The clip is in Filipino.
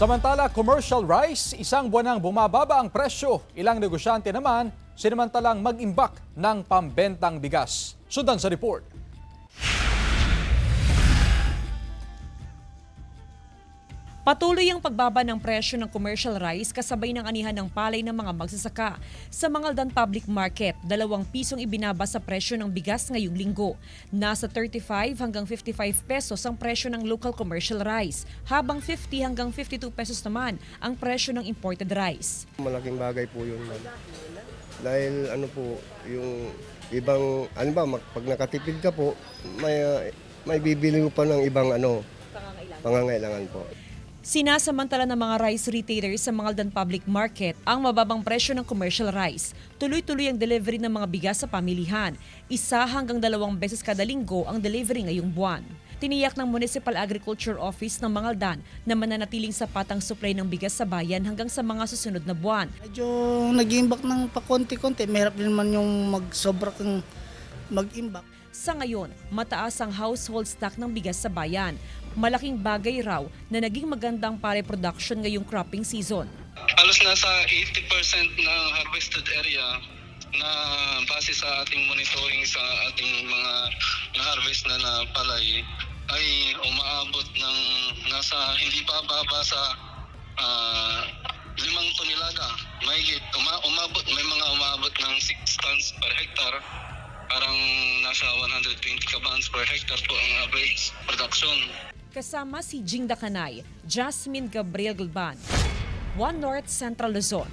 Samantala, commercial rice, isang buwanang bumababa ang presyo. Ilang negosyante naman, sinamantalang mag-imbak ng pambentang bigas. Sundan sa report. Patuloy ang pagbaba ng presyo ng commercial rice kasabay ng anihan ng palay ng mga magsasaka. Sa Mangaldan Public Market, 2 pisong ibinaba sa presyo ng bigas ngayong linggo. Nasa 35 hanggang 55 pesos ang presyo ng local commercial rice, habang 50 hanggang 52 pesos naman ang presyo ng imported rice. Malaking bagay po yun. Dahil yung ibang, pag nakatipid ka po, may bibili mo pa ng ibang pangangailangan po. Sinasamantala ng mga rice retailers sa Mangaldan Public Market ang mababang presyo ng commercial rice. Tuloy-tuloy ang delivery ng mga bigas sa pamilihan. 1 hanggang 2 beses kada linggo ang delivery ngayong buwan. Tiniyak ng Municipal Agriculture Office ng Mangaldan na mananatiling sapat ang supply ng bigas sa bayan hanggang sa mga susunod na buwan. Medyo nag-iimbak ng pakonti-konti. Mahirap din naman yung magsobra kang mag-imbak. Sa ngayon, mataas ang household stock ng bigas sa bayan. Malaking bagay raw na naging magandang palay production ngayong cropping season. Halos nasa 80% ng harvested area na base sa ating monitoring sa ating mga na-harvest na palay ay umaabot ng nasa hindi pa baba sa 5 tonelada. May mga umaabot ng 6 tons per hectare. Parang nasa 120 kabans per hectare po ang average production. Kasama si Jing Dakanay, Jasmine Gabriel Galban, One North Central Luzon.